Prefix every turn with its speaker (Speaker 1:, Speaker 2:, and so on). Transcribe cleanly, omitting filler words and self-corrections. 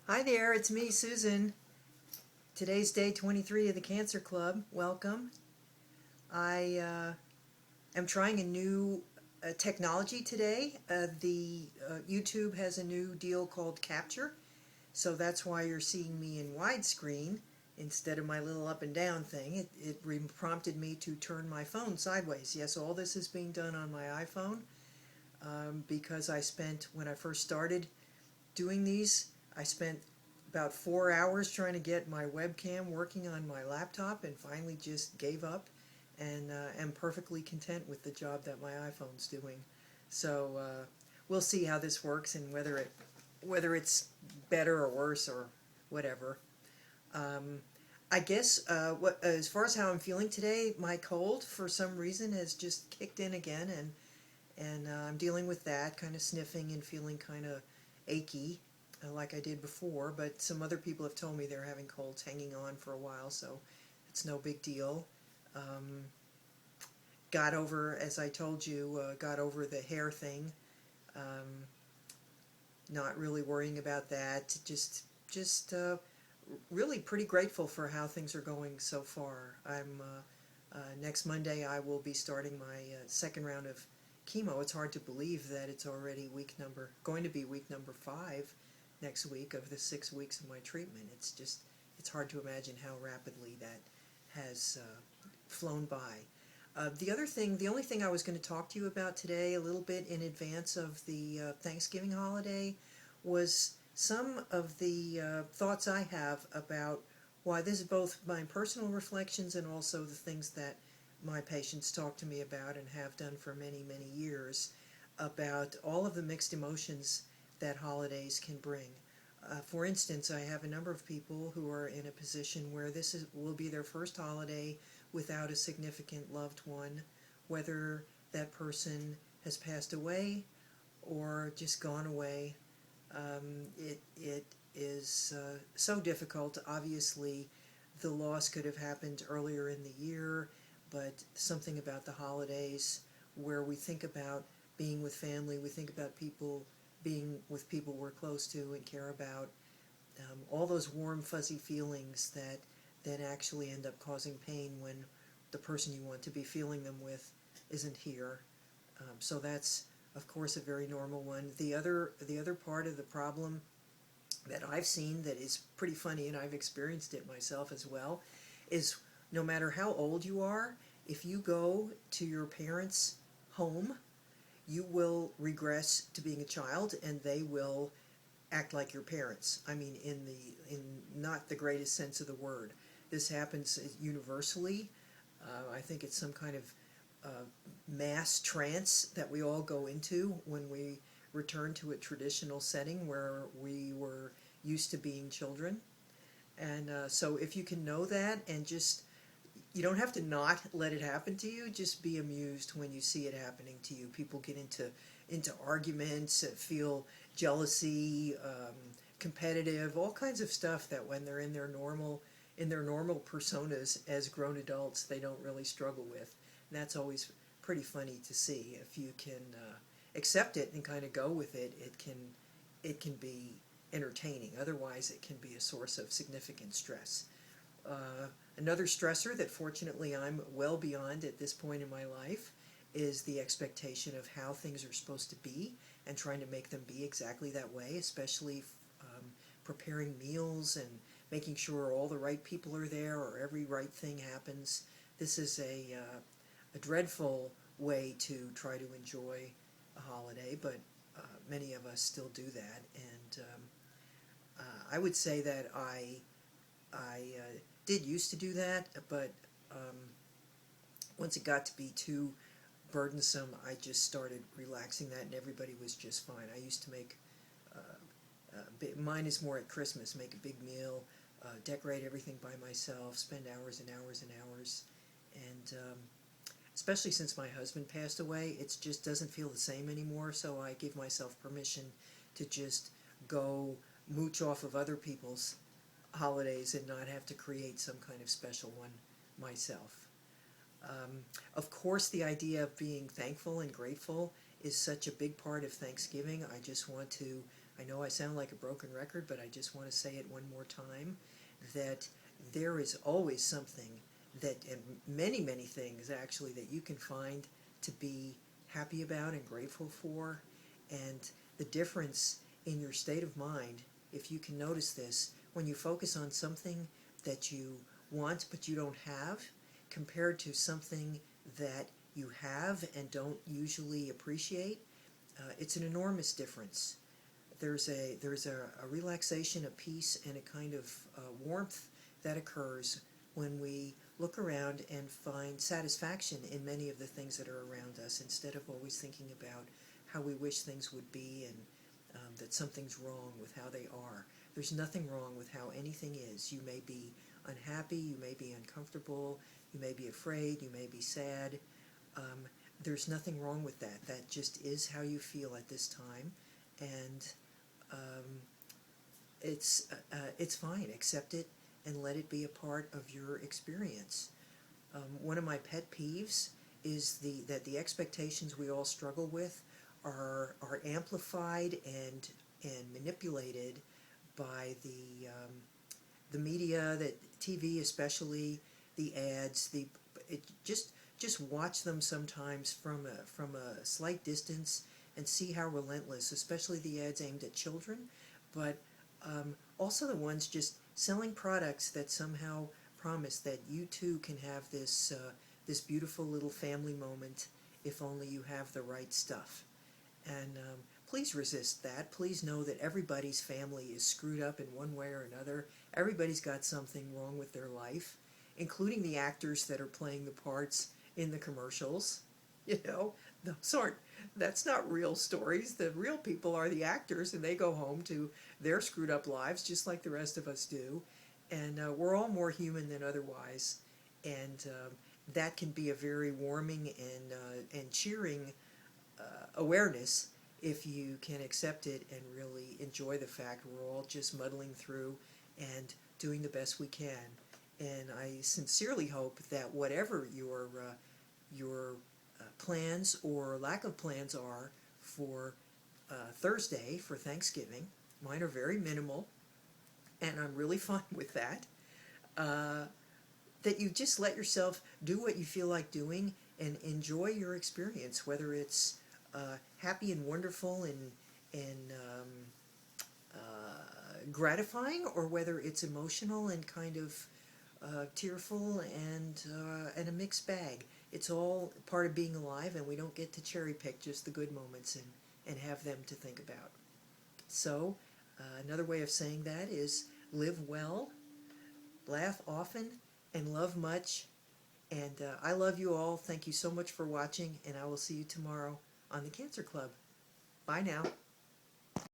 Speaker 1: Hi there, it's me, Susan. Today's day 23 of the Cancer Club. Welcome. I am trying a new technology today. The YouTube has a new deal called Capture, so that's why you're seeing me in widescreen instead of my little up and down thing. It prompted me to turn my phone sideways. Yes, all this is being done on my iPhone because when I first started doing these, I spent about 4 hours trying to get my webcam working on my laptop and finally just gave up and am perfectly content with the job that my iPhone's doing. So we'll see how this works and whether it's better or worse or whatever. Um, I guess as far as how I'm feeling today, my cold for some reason has just kicked in again, and I'm dealing with that, kind of sniffing and feeling kind of achy, like I did before. But some other people have told me they're having colds hanging on for a while, so it's no big deal. Um, got over, as I told you, got over the hair thing. Um, Not really worrying about that. Just really pretty grateful for how things are going so far. Next Monday I will be starting my second round of chemo. It's hard to believe that it's already going to be week number 5 next week of the 6 weeks of my treatment. It's hard to imagine how rapidly that has flown by. The only thing I was going to talk to you about today, a little bit in advance of the Thanksgiving holiday, was some of the thoughts I have about why this is both my personal reflections and also the things that my patients talk to me about and have done for many, many years about all of the mixed emotions that holidays can bring. For instance, I have a number of people who are in a position where will be their first holiday without a significant loved one, whether that person has passed away or just gone away. It is so difficult. Obviously, the loss could have happened earlier in the year, but something about the holidays where we think about being with family, we think about being with people we're close to and care about, all those warm, fuzzy feelings that actually end up causing pain when the person you want to be feeling them with isn't here. So that's, of course, a very normal one. The other part of the problem that I've seen that is pretty funny, and I've experienced it myself as well, is no matter how old you are, if you go to your parents' home, you will regress to being a child, and they will act like your parents. I mean, in not the greatest sense of the word. This happens universally. I think it's some kind of uh, mass trance that we all go into when we return to a traditional setting where we were used to being children. And so if you can know that and just you don't have to not let it happen to you. Just be amused when you see it happening to you. People get into arguments, feel jealousy, competitive, all kinds of stuff that when they're in their normal personas as grown adults, they don't really struggle with. And that's always pretty funny to see. If you can accept it and kind of go with it, it can be entertaining. Otherwise, it can be a source of significant stress. Uh, Another stressor that fortunately I'm well beyond at this point in my life is the expectation of how things are supposed to be and trying to make them be exactly that way, especially preparing meals and making sure all the right people are there or every right thing happens. This is a dreadful way to try to enjoy a holiday, but many of us still do that. And I would say that I did used to do that, but um, once it got to be too burdensome, I just started relaxing that, and everybody was just fine. I used to make mine is more at Christmas. Make a big meal, decorate everything by myself, spend hours and hours and hours, and especially since my husband passed away, it just doesn't feel the same anymore. So I give myself permission to just go mooch off of other people's holidays and not have to create some kind of special one myself. Of course, the idea of being thankful and grateful is such a big part of Thanksgiving. I just want to I know I sound like a broken record, but I just want to say it one more time, that there is always something that, and many, many things actually, that you can find to be happy about and grateful for. And the difference in your state of mind, if you can notice this, when you focus on something that you want but you don't have, compared to something that you have and don't usually appreciate, it's an enormous difference. There's a relaxation, a peace, and a kind of warmth that occurs when we look around and find satisfaction in many of the things that are around us, instead of always thinking about how we wish things would be, and that something's wrong with how they are. There's nothing wrong with how anything is. You may be unhappy, you may be uncomfortable, you may be afraid, you may be sad. Um, there's nothing wrong with that. That just is how you feel at this time, and um, it's fine. Accept it and let it be a part of your experience. One of my pet peeves is that the expectations we all struggle with are amplified and manipulated by the media, that TV especially, the ads, just watch them sometimes from a slight distance and see how relentless, especially the ads aimed at children, but also the ones just selling products that somehow promise that you too can have this beautiful little family moment if only you have the right stuff. And please resist that. Please know that everybody's family is screwed up in one way or another. Everybody's got something wrong with their life, including the actors that are playing the parts in the commercials. You know, that's not real stories. The real people are the actors, and they go home to their screwed up lives just like the rest of us do. And we're all more human than otherwise. And that can be a very warming and cheering awareness if you can accept it and really enjoy the fact we're all just muddling through and doing the best we can. And I sincerely hope that whatever your plans or lack of plans are for Thursday, for Thanksgiving, mine are very minimal, and I'm really fine with that. Uh, that you just let yourself do what you feel like doing and enjoy your experience, whether it's happy and wonderful and gratifying, or whether it's emotional and kind of tearful and a mixed bag. It's all part of being alive, and we don't get to cherry pick just the good moments and have them to think about. So, another way of saying that is live well, laugh often, and love much. And I love you all. Thank you so much for watching, and I will see you tomorrow on the Cancer Club. Bye now.